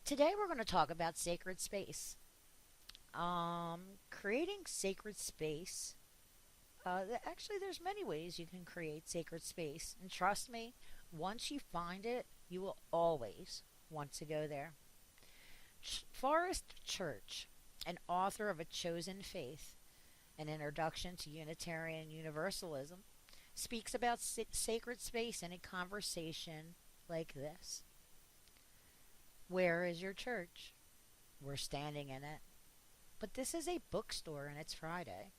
Today we're going to talk about sacred space. Creating sacred space. Actually, there's many ways you can create sacred space, and trust me, once you find it, you will always want to go there. Forrest Church, an author of A Chosen Faith, an introduction to Unitarian Universalism, speaks about sacred space in a conversation like this. Where is your church? We're standing in it. But this is a bookstore and it's Friday.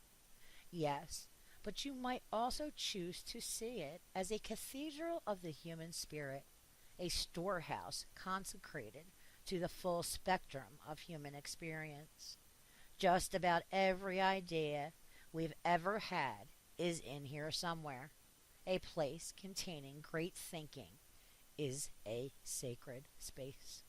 Yes, but you might also choose to see it as a cathedral of the human spirit, a storehouse consecrated to the full spectrum of human experience. Just about every idea we've ever had is in here somewhere. A place containing great thinking is a sacred space.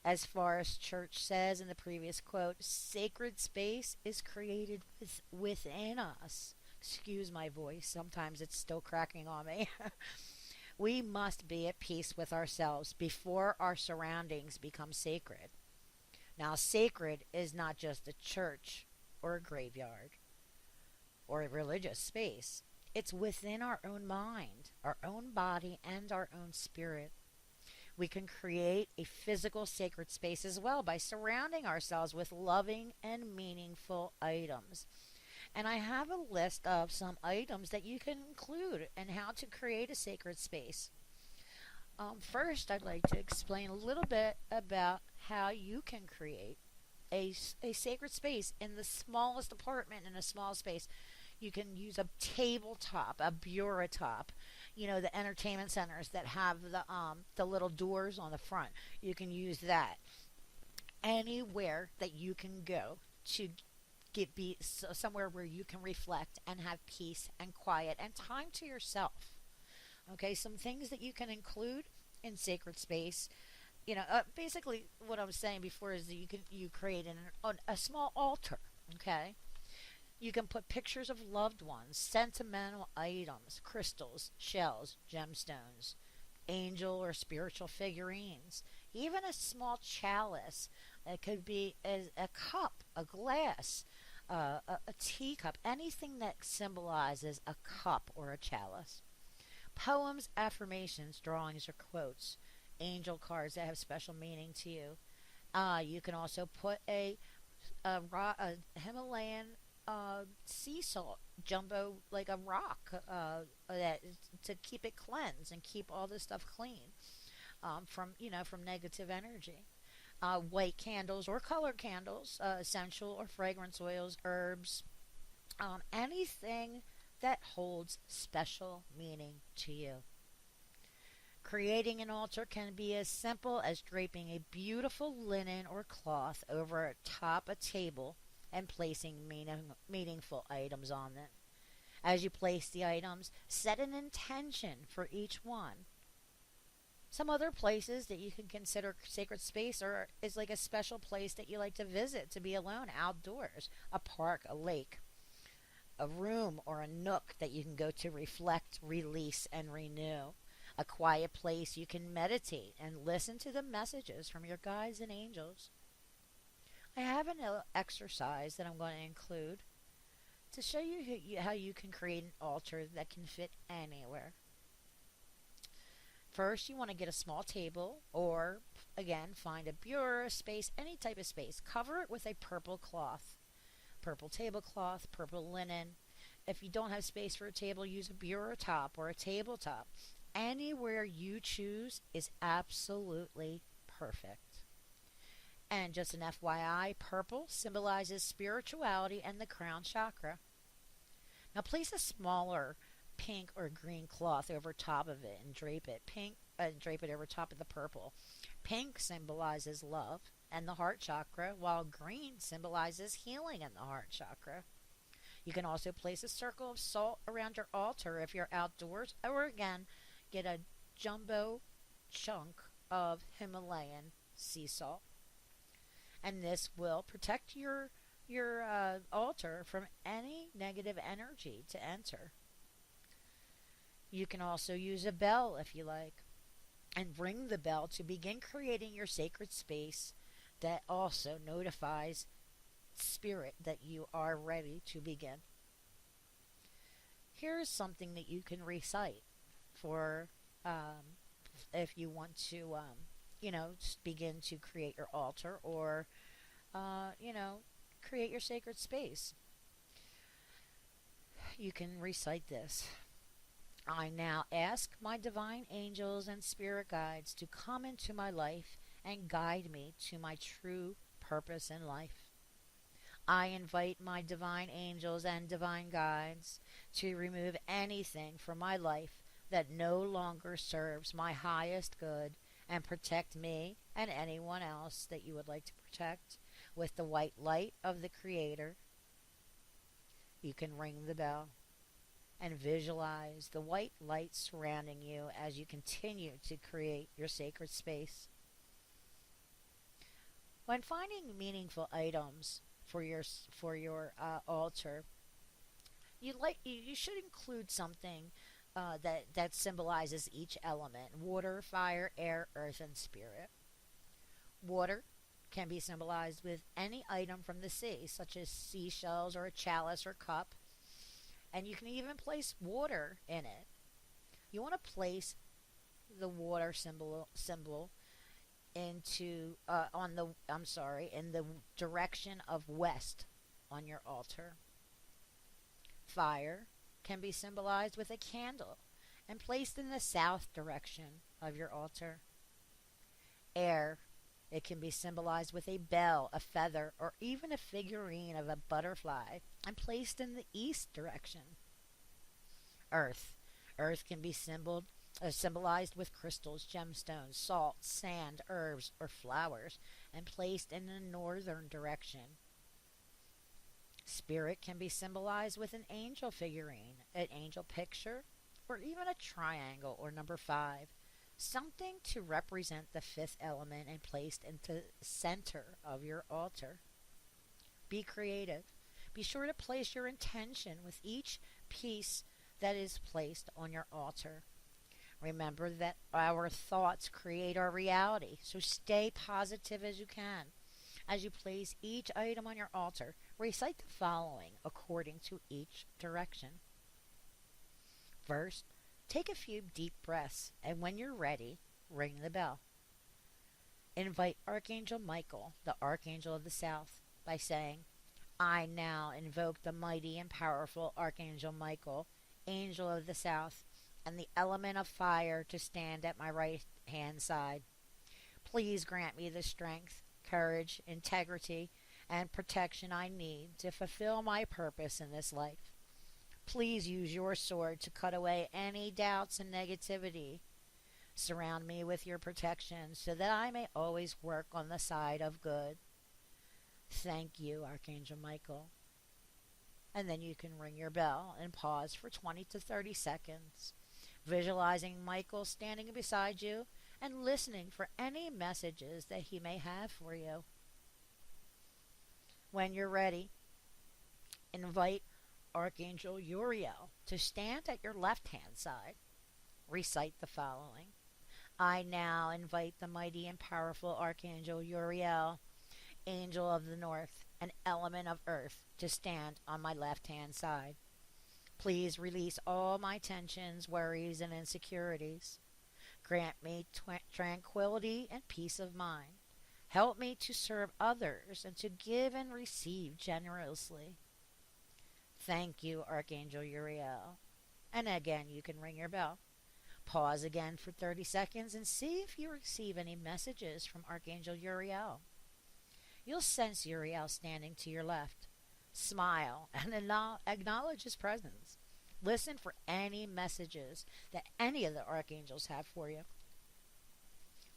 As Forrest Church says in the previous quote, sacred space is created within us. Excuse my voice, sometimes it's still cracking on me. We must be at peace with ourselves before our surroundings become sacred. Now, sacred is not just a church or a graveyard or a religious space. It's within our own mind, our own body, and our own spirit. We can create a physical sacred space as well by surrounding ourselves with loving and meaningful items. And I have a list of some items that you can include and how to create a sacred space. First, I'd like to explain a little bit about how you can create a sacred space in the smallest apartment in a small space. You can use a tabletop, a bureau top. You know, the entertainment centers that have the little doors on the front. You can use that anywhere that you can go to be somewhere where you can reflect and have peace and quiet and time to yourself. Okay, some things that you can include in sacred space. Basically, what I was saying before is that you create a small altar. Okay, you can put pictures of loved ones, sentimental items, crystals, shells, gemstones, angel or spiritual figurines, even a small chalice. It could be a cup, a glass, a teacup, anything that symbolizes a cup or a chalice. Poems, affirmations, drawings, or quotes, angel cards that have special meaning to you. You can also put a Himalayan sea salt jumbo, like a rock, that to keep it cleansed and keep all this stuff clean, from negative energy. White candles or colored candles, essential or fragrance oils, herbs, anything that holds special meaning to you. Creating an altar can be as simple as draping a beautiful linen or cloth over atop a table and placing meaningful items on them. As you place the items, set an intention for each one. Some other places that you can consider sacred space is like a special place that you like to visit to be alone outdoors, a park, a lake, a room or a nook that you can go to reflect, release, and renew. A quiet place you can meditate and listen to the messages from your guides and angels. I have an exercise that I'm going to include to show you how you can create an altar that can fit anywhere. First, you want to get a small table or, again, find a bureau space, any type of space. Cover it with a purple cloth, purple tablecloth, purple linen. If you don't have space for a table, use a bureau top or a tabletop. Anywhere you choose is absolutely perfect. And just an FYI, purple symbolizes spirituality and the crown chakra. Now place a smaller pink or green cloth over top of it and drape it over top of the purple. Pink symbolizes love and the heart chakra, while green symbolizes healing in the heart chakra. You can also place a circle of salt around your altar if you're outdoors, or again, get a jumbo chunk of Himalayan sea salt. And this will protect your altar from any negative energy to enter. You can also use a bell if you like. and ring the bell to begin creating your sacred space that also notifies spirit that you are ready to begin. Here is something that you can recite for if you want to, begin to create your altar or, create your sacred space. You can recite this. I now ask my divine angels and spirit guides to come into my life and guide me to my true purpose in life. I invite my divine angels and divine guides to remove anything from my life that no longer serves my highest good and protect me and anyone else that you would like to protect with the white light of the Creator. You can ring the bell and visualize the white light surrounding you as you continue to create your sacred space. When finding meaningful items for your altar, you should include something that symbolizes each element: water, fire, air, earth, and spirit. Water can be symbolized with any item from the sea, such as seashells or a chalice or cup, and you can even place water in it. You want to place the water symbol into in the direction of west on your altar. Fire can be symbolized with a candle and placed in the south direction of your altar. Air, it can be symbolized with a bell, a feather, or even a figurine of a butterfly and placed in the east direction. Earth, earth can be symbolized with crystals, gemstones, salt, sand, herbs, or flowers, and placed in the northern direction. Spirit can be symbolized with an angel figurine, an angel picture, or even a triangle or number 5, something to represent the fifth element and placed into the center of your altar. Be creative. Be sure to place your intention with each piece that is placed on your altar. Remember that our thoughts create our reality, so stay positive as you can. As you place each item on your altar, recite the following according to each direction. First, take a few deep breaths, and when you're ready, ring the bell. Invite Archangel Michael, the Archangel of the South, by saying, I now invoke the mighty and powerful Archangel Michael, Angel of the South, and the element of fire to stand at my right hand side. Please grant me the strength, courage, integrity, and protection I need to fulfill my purpose in this life. Please use your sword to cut away any doubts and negativity. Surround me with your protection so that I may always work on the side of good. Thank you, Archangel Michael. And then you can ring your bell and pause for 20 to 30 seconds, visualizing Michael standing beside you and listening for any messages that he may have for you. When you're ready, invite Archangel Uriel to stand at your left-hand side. Recite the following. I now invite the mighty and powerful Archangel Uriel, Angel of the North, an element of earth, to stand on my left-hand side. Please release all my tensions, worries, and insecurities. Grant me tranquility and peace of mind. Help me to serve others and to give and receive generously. Thank you, Archangel Uriel. And again, you can ring your bell. Pause again for 30 seconds and see if you receive any messages from Archangel Uriel. You'll sense Uriel standing to your left. Smile and acknowledge his presence. Listen for any messages that any of the archangels have for you.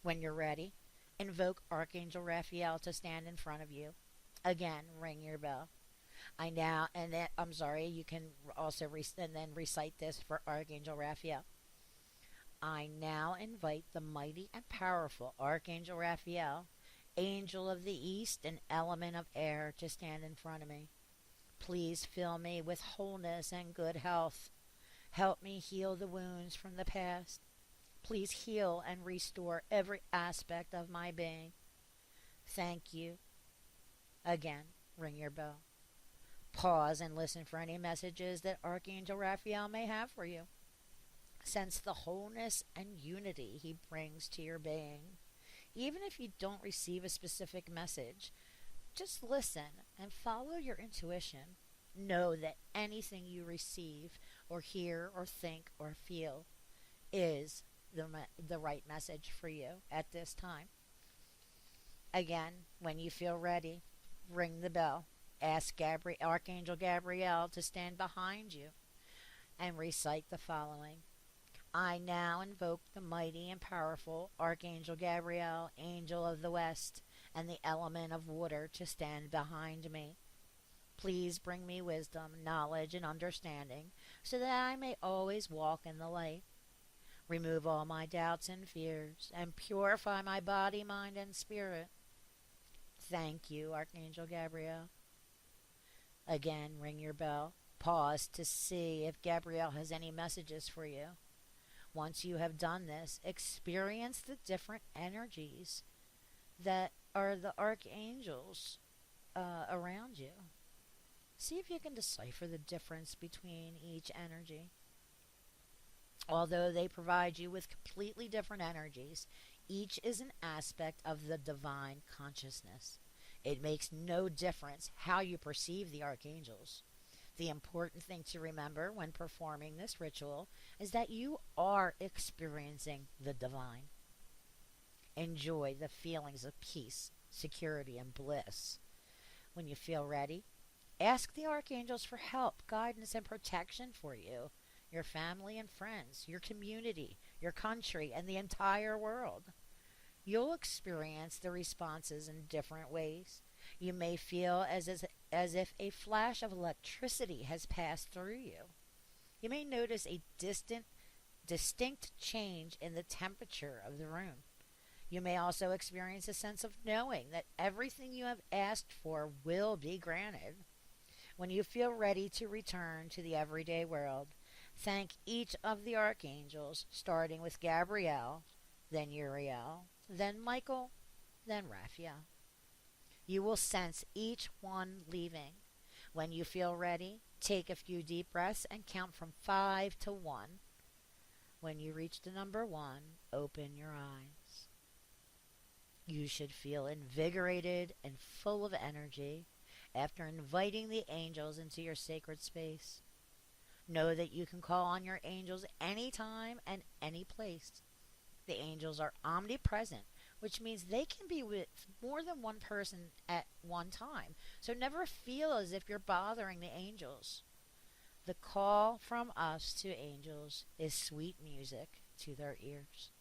When you're ready, invoke Archangel Raphael to stand in front of you. Again, ring your bell. You can also recite this for Archangel Raphael. I now invite the mighty and powerful Archangel Raphael, Angel of the East and element of air, to stand in front of me. Please fill me with wholeness and good health. Help me heal the wounds from the past. Please heal and restore every aspect of my being. Thank you. Again, ring your bell. Pause and listen for any messages that Archangel Raphael may have for you. Sense the wholeness and unity he brings to your being. Even if you don't receive a specific message, just listen and follow your intuition. Know that anything you receive or hear or think or feel is the right message for you at this time. Again, when you feel ready, ring the bell. Ask Archangel Gabriel to stand behind you and recite the following. I now invoke the mighty and powerful Archangel Gabriel, Angel of the West, and the element of water to stand behind me. Please bring me wisdom, knowledge, and understanding so that I may always walk in the light. Remove all my doubts and fears and purify my body, mind, and spirit. Thank you, Archangel Gabriel. Again, ring your bell. Pause to see if Gabriel has any messages for you. Once you have done this, experience the different energies that are the archangels around you. See if you can decipher the difference between each energy. Although they provide you with completely different energies, each is an aspect of the divine consciousness. It makes no difference how you perceive the archangels. The important thing to remember when performing this ritual is that you are experiencing the divine. Enjoy the feelings of peace, security, and bliss. When you feel ready, ask the archangels for help, guidance, and protection for you, your family and friends, your community, your country, and the entire world. You'll experience the responses in different ways. You may feel as if a flash of electricity has passed through you. You may notice a distinct change in the temperature of the room. You may also experience a sense of knowing that everything you have asked for will be granted. When you feel ready to return to the everyday world, thank each of the archangels, starting with Gabriel, then Uriel, then Michael, then Raphael. You will sense each one leaving. When you feel ready, take a few deep breaths and count from 5 to 1. When you reach the number 1, open your eyes. You should feel invigorated and full of energy after inviting the angels into your sacred space. Know that you can call on your angels anytime and any place. The angels are omnipresent, which means they can be with more than one person at one time. So never feel as if you're bothering the angels. The call from us to angels is sweet music to their ears.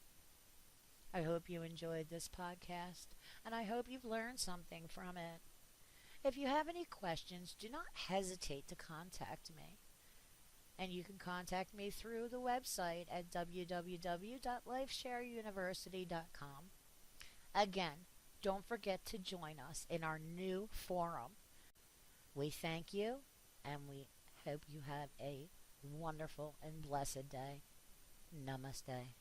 I hope you enjoyed this podcast, and I hope you've learned something from it. If you have any questions, do not hesitate to contact me. And you can contact me through the website at www.lifeshareuniversity.com. Again, don't forget to join us in our new forum. We thank you, and we hope you have a wonderful and blessed day. Namaste.